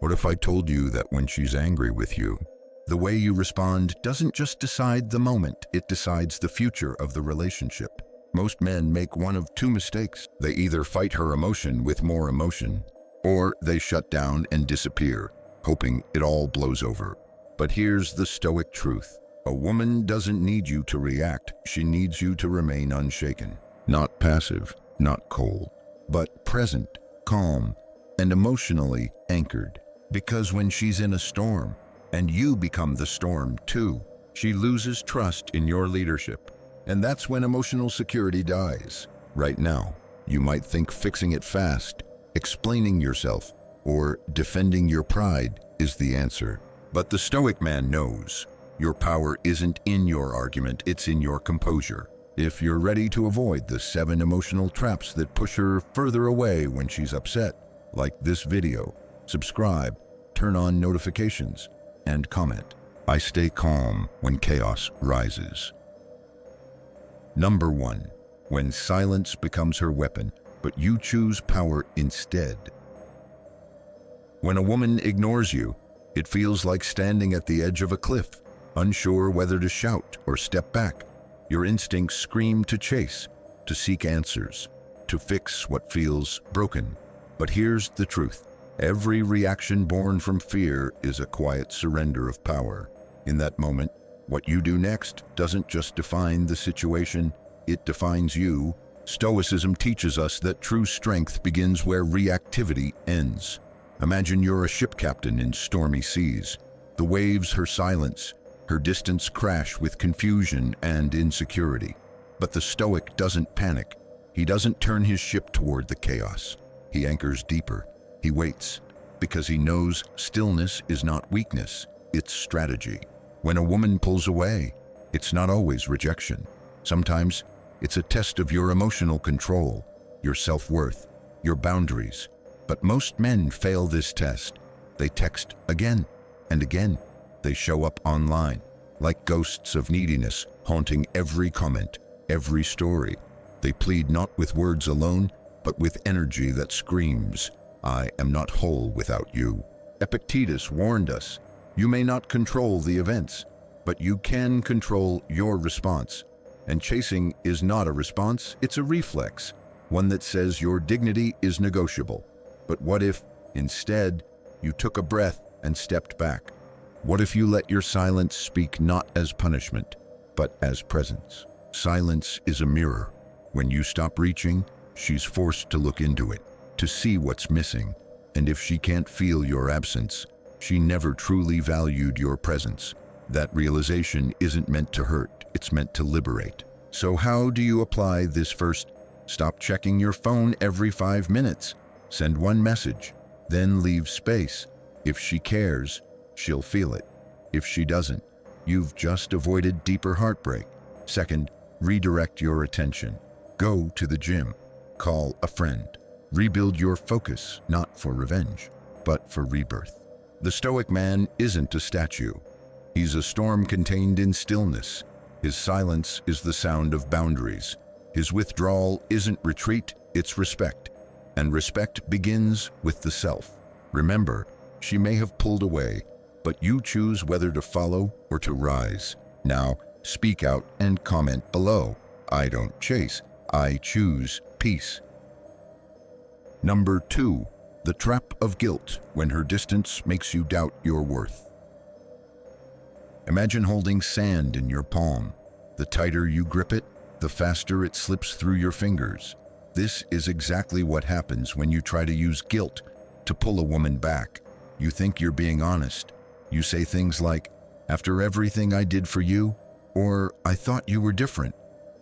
What if I told you that when she's angry with you, the way you respond doesn't just decide the moment, it decides the future of the relationship? Most men make one of two mistakes. They either fight her emotion with more emotion, or they shut down and disappear, hoping it all blows over. But here's the Stoic truth. A woman doesn't need you to react, she needs you to remain unshaken. Not passive, not cold, but present, calm, and emotionally anchored. Because when she's in a storm, and you become the storm too, she loses trust in your leadership. And that's when emotional security dies. Right now, you might think fixing it fast, explaining yourself, or defending your pride is the answer. But the Stoic man knows your power isn't in your argument, it's in your composure. If you're ready to avoid the 7 emotional traps that push her further away when she's upset, like this video, subscribe, turn on notifications, and comment. I stay calm when chaos rises. Number 1. When silence becomes her weapon, but you choose power instead. When a woman ignores you, it feels like standing at the edge of a cliff, unsure whether to shout or step back. Your instincts scream to chase, to seek answers, to fix what feels broken. But here's the truth. Every reaction born from fear is a quiet surrender of power. In that moment, what you do next doesn't just define the situation, it defines you. Stoicism teaches us that true strength begins where reactivity ends. Imagine you're a ship captain in stormy seas. The waves, her silence, her distance crash with confusion and insecurity. But the Stoic doesn't panic. He doesn't turn his ship toward the chaos. He anchors deeper. He waits, because he knows stillness is not weakness, it's strategy. When a woman pulls away, it's not always rejection. Sometimes it's a test of your emotional control, your self-worth, your boundaries. But most men fail this test. They text again and again. They show up online, like ghosts of neediness, haunting every comment, every story. They plead not with words alone, but with energy that screams, I am not whole without you. Epictetus warned us, you may not control the events, but you can control your response. And chasing is not a response, it's a reflex, one that says your dignity is negotiable. But what if, instead, you took a breath and stepped back? What if you let your silence speak not as punishment, but as presence? Silence is a mirror. When you stop reaching, she's forced to look into it, to see what's missing. And if she can't feel your absence, she never truly valued your presence. That realization isn't meant to hurt, it's meant to liberate. So how do you apply this first? Stop checking your phone every 5 minutes. Send one message, then leave space. If she cares, she'll feel it. If she doesn't, you've just avoided deeper heartbreak. Second, redirect your attention. Go to the gym. Call a friend. Rebuild your focus, not for revenge, but for rebirth. The Stoic man isn't a statue. He's a storm contained in stillness. His silence is the sound of boundaries. His withdrawal isn't retreat, it's respect. And respect begins with the self. Remember, she may have pulled away, but you choose whether to follow or to rise. Now, speak out and comment below. I don't chase, I choose peace. Number 2, the trap of guilt when her distance makes you doubt your worth. Imagine holding sand in your palm. The tighter you grip it, the faster it slips through your fingers. This is exactly what happens when you try to use guilt to pull a woman back. You think you're being honest. You say things like, after everything I did for you, or I thought you were different.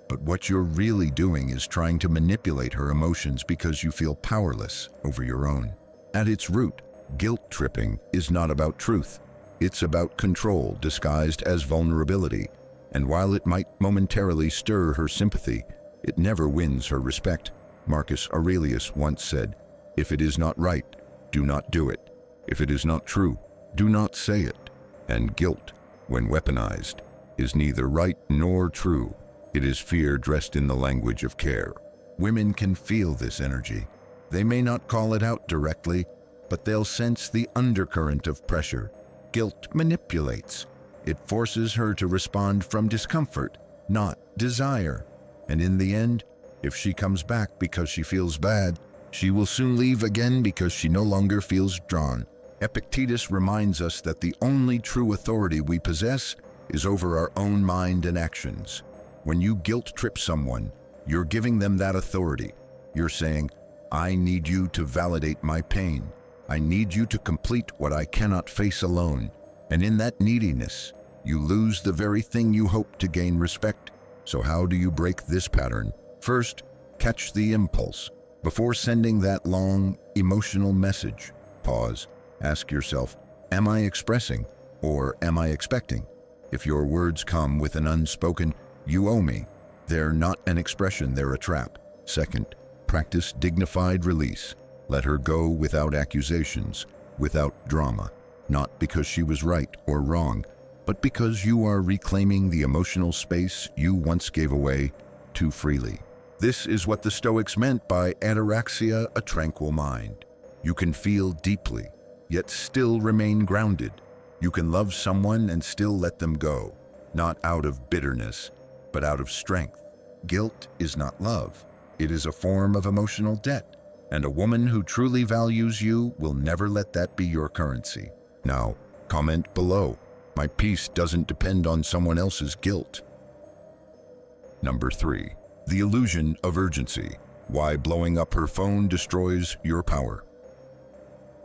But what you're really doing is trying to manipulate her emotions because you feel powerless over your own. At its root, guilt tripping is not about truth. It's about control disguised as vulnerability. And while it might momentarily stir her sympathy, it never wins her respect. Marcus Aurelius once said, if it is not right, do not do it. If it is not true, do not say it. And guilt, when weaponized, is neither right nor true. It is fear dressed in the language of care. Women can feel this energy. They may not call it out directly, but they'll sense the undercurrent of pressure. Guilt manipulates. It forces her to respond from discomfort, not desire. And in the end, if she comes back because she feels bad, she will soon leave again because she no longer feels drawn. Epictetus reminds us that the only true authority we possess is over our own mind and actions. When you guilt-trip someone, you're giving them that authority. You're saying, I need you to validate my pain. I need you to complete what I cannot face alone. And in that neediness, you lose the very thing you hope to gain respect. So how do you break this pattern? First, catch the impulse. Before sending that long, emotional message, pause. Ask yourself, am I expressing or am I expecting? If your words come with an unspoken, you owe me, they're not an expression, they're a trap. Second, practice dignified release. Let her go without accusations, without drama, not because she was right or wrong, but because you are reclaiming the emotional space you once gave away too freely. This is what the Stoics meant by ataraxia, a tranquil mind. You can feel deeply, yet still remain grounded. You can love someone and still let them go, not out of bitterness, but out of strength. Guilt is not love. It is a form of emotional debt, and a woman who truly values you will never let that be your currency. Now, comment below. My peace doesn't depend on someone else's guilt. Number 3. The illusion of urgency. Why blowing up her phone destroys your power.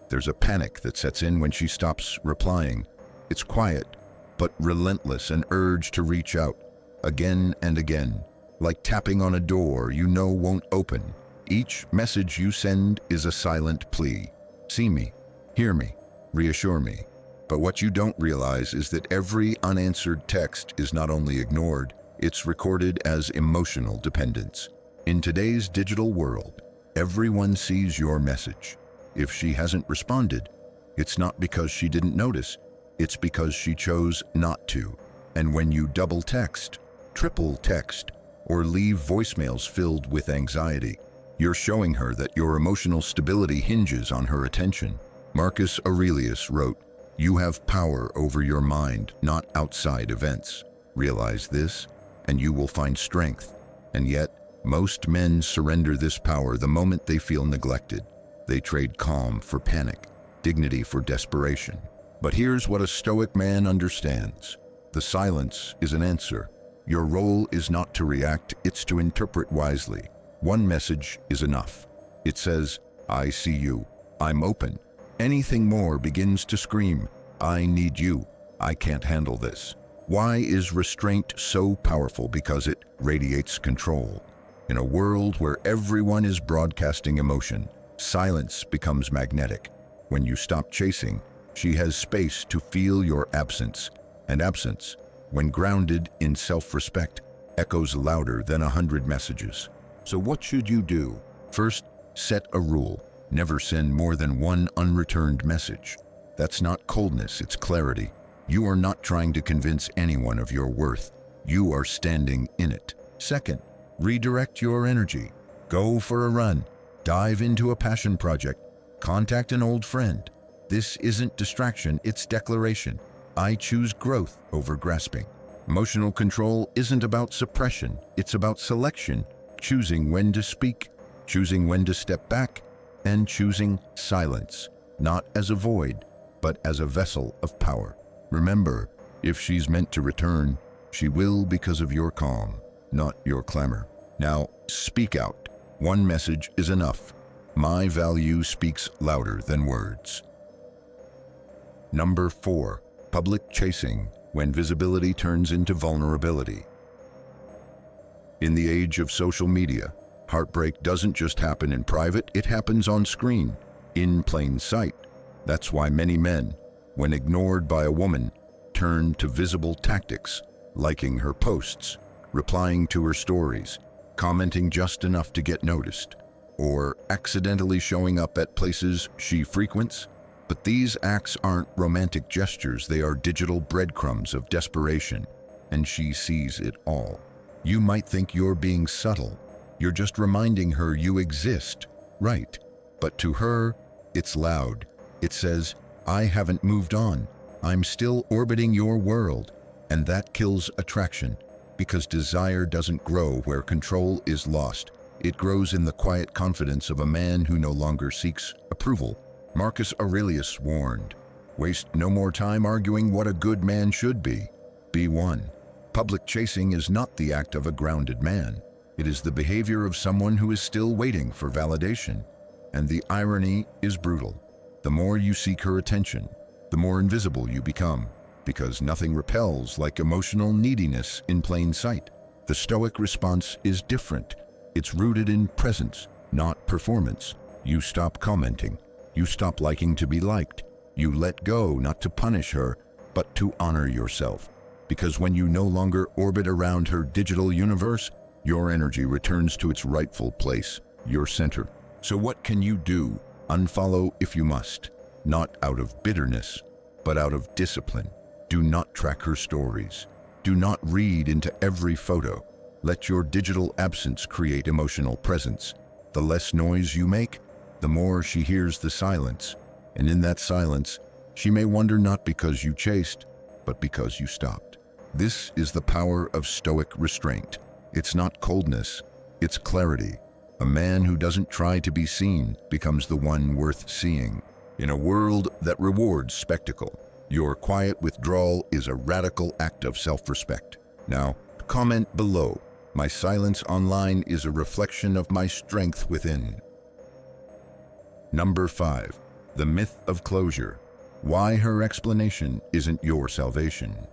There's a panic that sets in when she stops replying. It's quiet, but relentless, an urge to reach out again and again, like tapping on a door you know won't open. Each message you send is a silent plea. See me, hear me, reassure me. But what you don't realize is that every unanswered text is not only ignored, it's recorded as emotional dependence. In today's digital world, everyone sees your message. If she hasn't responded, it's not because she didn't notice, it's because she chose not to. And when you double text, triple text, or leave voicemails filled with anxiety, you're showing her that your emotional stability hinges on her attention. Marcus Aurelius wrote, "You have power over your mind, not outside events. Realize this, and you will find strength." And yet, most men surrender this power the moment they feel neglected. They trade calm for panic, dignity for desperation. But here's what a Stoic man understands. The silence is an answer. Your role is not to react, it's to interpret wisely. One message is enough. It says, I see you, I'm open. Anything more begins to scream, I need you, I can't handle this. Why is restraint so powerful? Because it radiates control. In a world where everyone is broadcasting emotion, silence becomes magnetic. When you stop chasing, she has space to feel your absence. And absence, when grounded in self-respect, echoes louder than 100 messages. So what should you do? First, set a rule. Never send more than one unreturned message. That's not coldness, it's clarity. You are not trying to convince anyone of your worth. You are standing in it. Second, redirect your energy. Go for a run. Dive into a passion project. Contact an old friend. This isn't distraction, it's declaration. I choose growth over grasping. Emotional control isn't about suppression, it's about selection. Choosing when to speak, choosing when to step back, and choosing silence, not as a void, but as a vessel of power. Remember, if she's meant to return, she will because of your calm, not your clamor. Now, speak out. One message is enough. My value speaks louder than words. Number 4. Public chasing, when visibility turns into vulnerability. In the age of social media, heartbreak doesn't just happen in private, it happens on screen, in plain sight. That's why many men, when ignored by a woman, turn to visible tactics, liking her posts, replying to her stories, commenting just enough to get noticed, or accidentally showing up at places she frequents. But these acts aren't romantic gestures, they are digital breadcrumbs of desperation, and she sees it all. You might think you're being subtle, you're just reminding her you exist, right? But to her, it's loud, It says, I haven't moved on. I'm still orbiting your world. And that kills attraction, because desire doesn't grow where control is lost. It grows in the quiet confidence of a man who no longer seeks approval. Marcus Aurelius warned, waste no more time arguing what a good man should be. Be one. Public chasing is not the act of a grounded man. It is the behavior of someone who is still waiting for validation. And the irony is brutal. The more you seek her attention, the more invisible you become, because nothing repels like emotional neediness in plain sight. The Stoic response is different. It's rooted in presence, not performance. You stop commenting. You stop liking to be liked. You let go, not to punish her, but to honor yourself. Because when you no longer orbit around her digital universe, your energy returns to its rightful place, your center. So what can you do? Unfollow if you must, not out of bitterness, but out of discipline. Do not track her stories. Do not read into every photo. Let your digital absence create emotional presence. The less noise you make, the more she hears the silence. And in that silence, she may wonder not because you chased, but because you stopped. This is the power of Stoic restraint. It's not coldness, it's clarity. A man who doesn't try to be seen becomes the one worth seeing. In a world that rewards spectacle, your quiet withdrawal is a radical act of self-respect. Now, comment below. My silence online is a reflection of my strength within. Number 5. The myth of closure. Why her explanation isn't your salvation.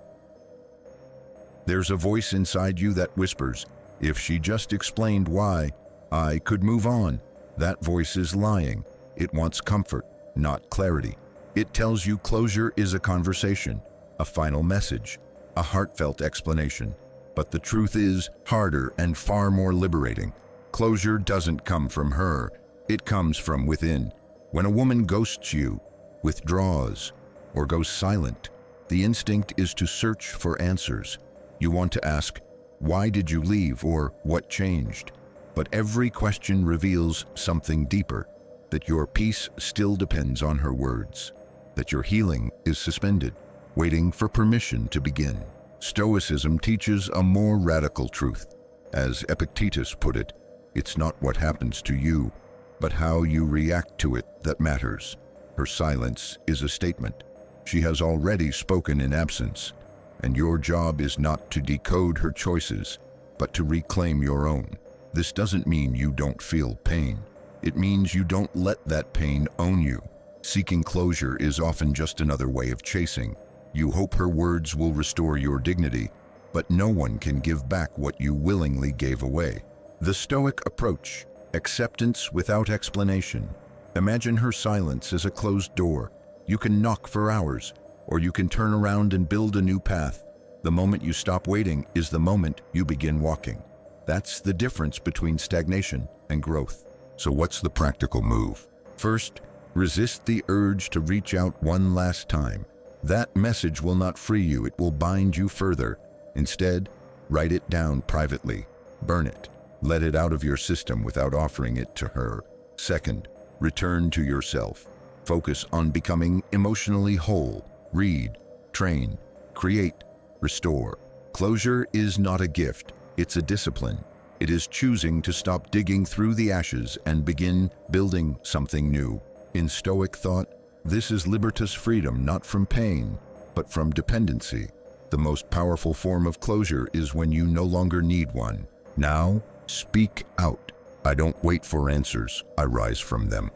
There's a voice inside you that whispers, if she just explained why, I could move on. That voice is lying. It wants comfort, not clarity. It tells you closure is a conversation, a final message, a heartfelt explanation. But the truth is harder and far more liberating. Closure doesn't come from her. It comes from within. When a woman ghosts you, withdraws, or goes silent, the instinct is to search for answers. You want to ask, why did you leave, or what changed? But every question reveals something deeper, that your peace still depends on her words, that your healing is suspended, waiting for permission to begin. Stoicism teaches a more radical truth. As Epictetus put it, it's not what happens to you, but how you react to it that matters. Her silence is a statement. She has already spoken in absence, and your job is not to decode her choices, but to reclaim your own. This doesn't mean you don't feel pain. It means you don't let that pain own you. Seeking closure is often just another way of chasing. You hope her words will restore your dignity, but no one can give back what you willingly gave away. The Stoic approach, acceptance without explanation. Imagine her silence as a closed door. You can knock for hours, or you can turn around and build a new path. The moment you stop waiting is the moment you begin walking. That's the difference between stagnation and growth. So what's the practical move? First, resist the urge to reach out one last time. That message will not free you, it will bind you further. Instead, write it down privately. Burn it. Let it out of your system without offering it to her. Second, return to yourself. Focus on becoming emotionally whole. Read, train, create, restore. Closure is not a gift, it's a discipline. It is choosing to stop digging through the ashes and begin building something new. In Stoic thought, this is libertas freedom, not from pain, but from dependency. The most powerful form of closure is when you no longer need one. Now, speak out. I don't wait for answers, I rise from them.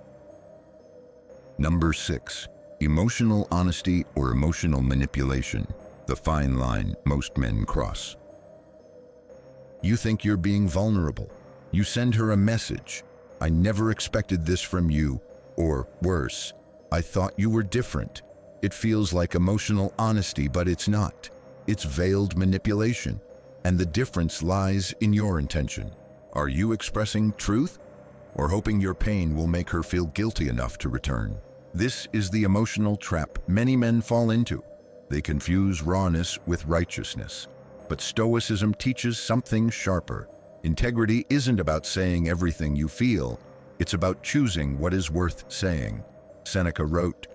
Number 6. Emotional honesty or emotional manipulation, the fine line most men cross. You think you're being vulnerable. You send her a message. I never expected this from you. Or worse, I thought you were different. It feels like emotional honesty, but it's not. It's veiled manipulation. And the difference lies in your intention. Are you expressing truth, or hoping your pain will make her feel guilty enough to return? This is the emotional trap many men fall into. They confuse rawness with righteousness. But Stoicism teaches something sharper. Integrity isn't about saying everything you feel. It's about choosing what is worth saying. Seneca wrote,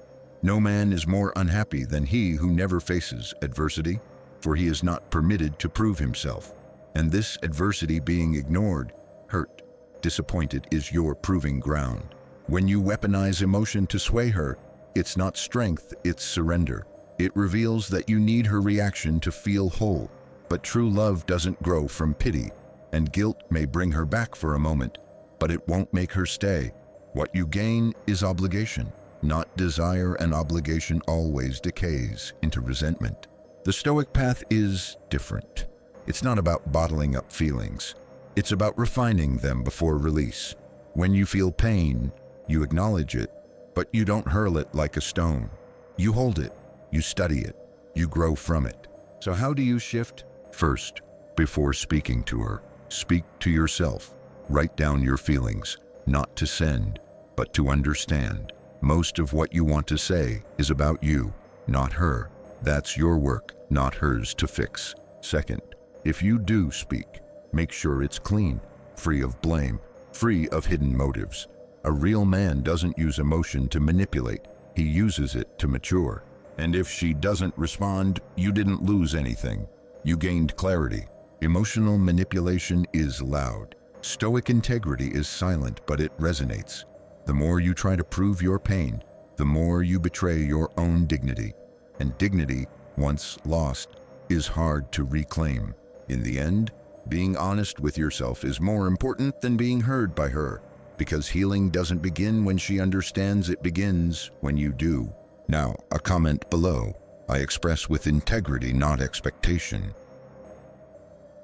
No man is more unhappy than he who never faces adversity, for he is not permitted to prove himself. And this adversity being ignored, hurt, disappointed is your proving ground. When you weaponize emotion to sway her, it's not strength, it's surrender. It reveals that you need her reaction to feel whole. But true love doesn't grow from pity, and guilt may bring her back for a moment, but it won't make her stay. What you gain is obligation, not desire, and obligation always decays into resentment. The Stoic path is different. It's not about bottling up feelings. It's about refining them before release. When you feel pain, you acknowledge it, but you don't hurl it like a stone. You hold it, you study it, you grow from it. So how do you shift? First, before speaking to her, speak to yourself. Write down your feelings, not to send, but to understand. Most of what you want to say is about you, not her. That's your work, not hers to fix. Second, if you do speak, make sure it's clean, free of blame, free of hidden motives. A real man doesn't use emotion to manipulate, he uses it to mature. And if she doesn't respond, you didn't lose anything. You gained clarity. Emotional manipulation is loud. Stoic integrity is silent, but it resonates. The more you try to prove your pain, the more you betray your own dignity. And dignity, once lost, is hard to reclaim. In the end, being honest with yourself is more important than being heard by her, because healing doesn't begin when she understands, it begins when you do. Now, a comment below. I express with integrity, not expectation.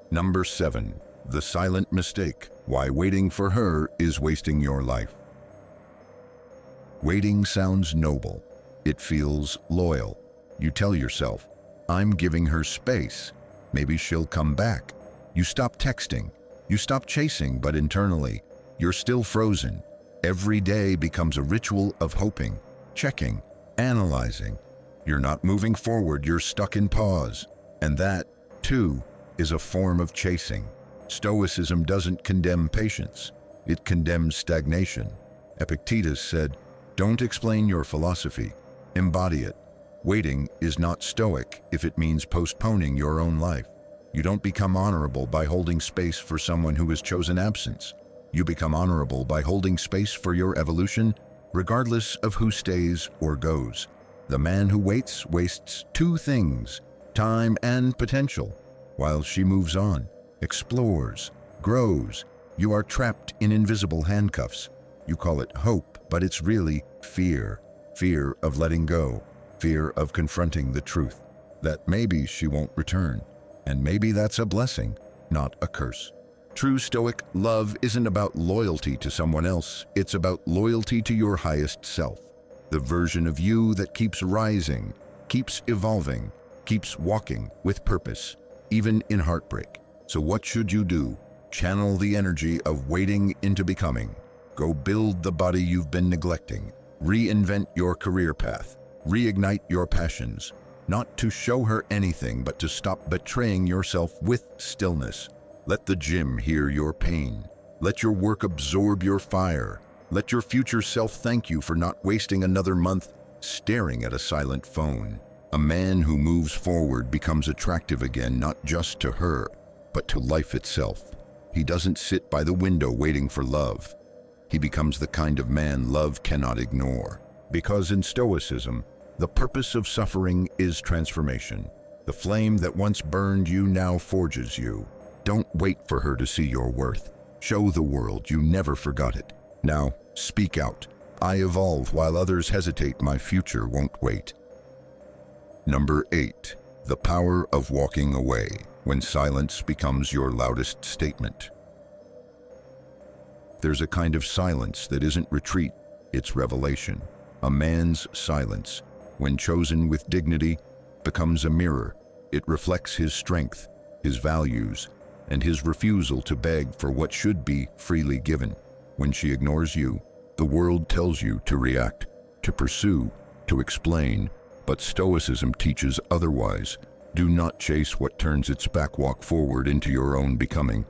Number 7. The silent mistake. Why waiting for her is wasting your life. Waiting sounds noble. It feels loyal. You tell yourself, I'm giving her space. Maybe she'll come back. You stop texting. You stop chasing, but internally, you're still frozen. Every day becomes a ritual of hoping, checking, analyzing. You're not moving forward, you're stuck in pause. And that, too, is a form of chasing. Stoicism doesn't condemn patience. It condemns stagnation. Epictetus said, don't explain your philosophy, embody it. Waiting is not stoic if it means postponing your own life. You don't become honorable by holding space for someone who has chosen absence. You become honorable by holding space for your evolution, regardless of who stays or goes. The man who waits wastes two things, time and potential. While she moves on, explores, grows, you are trapped in invisible handcuffs. You call it hope, but it's really fear. Fear of letting go. Fear of confronting the truth. That maybe she won't return. And maybe that's a blessing, not a curse. True Stoic love isn't about loyalty to someone else. It's about loyalty to your highest self. The version of you that keeps rising, keeps evolving, keeps walking with purpose, even in heartbreak. So what should you do? Channel the energy of waiting into becoming. Go build the body you've been neglecting. Reinvent your career path. Reignite your passions. Not to show her anything, but to stop betraying yourself with stillness. Let the gym hear your pain. Let your work absorb your fire. Let your future self thank you for not wasting another month staring at a silent phone. A man who moves forward becomes attractive again, not just to her, but to life itself. He doesn't sit by the window waiting for love. He becomes the kind of man love cannot ignore. Because in Stoicism, the purpose of suffering is transformation. The flame that once burned you now forges you. Don't wait for her to see your worth. Show the world you never forgot it. Now, speak out. I evolve while others hesitate. My future won't wait. Number 8. The power of walking away when silence becomes your loudest statement. There's a kind of silence that isn't retreat, it's revelation. A man's silence, when chosen with dignity, becomes a mirror. It reflects his strength, his values, and his refusal to beg for what should be freely given. When she ignores you, the world tells you to react, to pursue, to explain, but Stoicism teaches otherwise. Do not chase what turns its back, walk forward into your own becoming.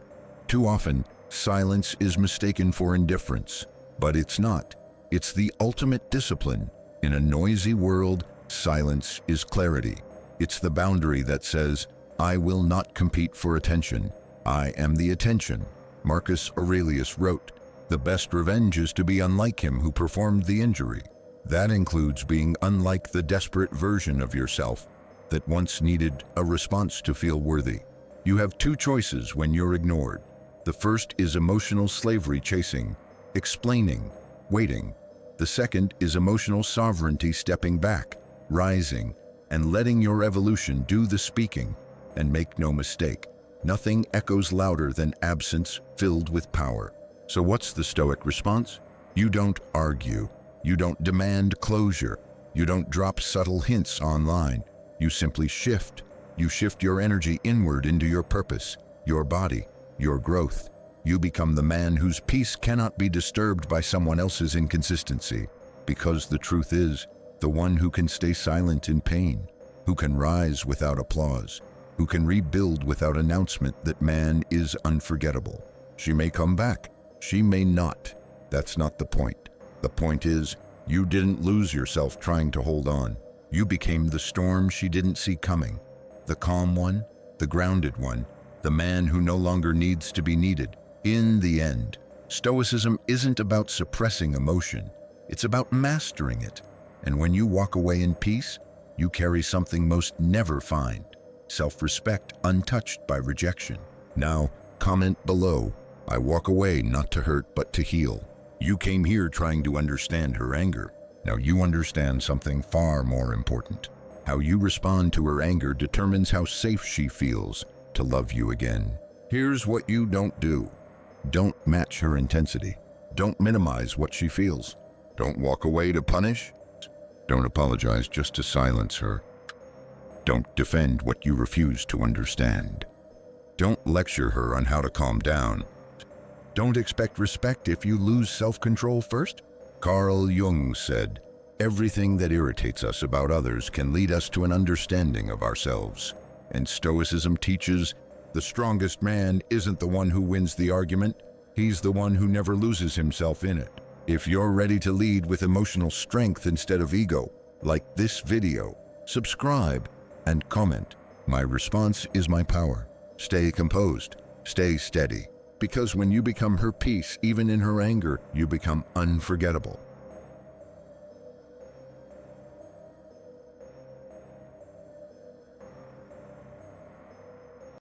Too often, silence is mistaken for indifference, but it's not. It's the ultimate discipline. In a noisy world, silence is clarity. It's the boundary that says, I will not compete for attention. I am the attention. Marcus Aurelius wrote, the best revenge is to be unlike him who performed the injury. That includes being unlike the desperate version of yourself that once needed a response to feel worthy. You have two choices when you're ignored. The first is emotional slavery, chasing, explaining, waiting. The second is emotional sovereignty, stepping back, rising, and letting your evolution do the speaking. And make no mistake, nothing echoes louder than absence filled with power. So what's the Stoic response? You don't argue. You don't demand closure. You don't drop subtle hints online. You simply shift. You shift your energy inward into your purpose, your body, your growth. You become the man whose peace cannot be disturbed by someone else's inconsistency. Because the truth is, the one who can stay silent in pain, who can rise without applause, who can rebuild without announcement that man is unforgettable. She may come back. She may not. That's not the point. The point is, you didn't lose yourself trying to hold on. You became the storm she didn't see coming. The calm one, the grounded one, the man who no longer needs to be needed. In the end, Stoicism isn't about suppressing emotion. It's about mastering it. And when you walk away in peace, you carry something most never find. Self-respect untouched by rejection. Now, comment below. I walk away not to hurt but to heal. You came here trying to understand her anger. Now you understand something far more important. How you respond to her anger determines how safe she feels to love you again. Here's what you don't do. Don't match her intensity. Don't minimize what she feels. Don't walk away to punish. Don't apologize just to silence her. Don't defend what you refuse to understand. Don't lecture her on how to calm down. Don't expect respect if you lose self-control first. Carl Jung said, everything that irritates us about others can lead us to an understanding of ourselves. And Stoicism teaches, the strongest man isn't the one who wins the argument, he's the one who never loses himself in it. If you're ready to lead with emotional strength instead of ego, like this video, subscribe and comment. My response is my power. Stay composed, stay steady. Because when you become her peace, even in her anger, you become unforgettable.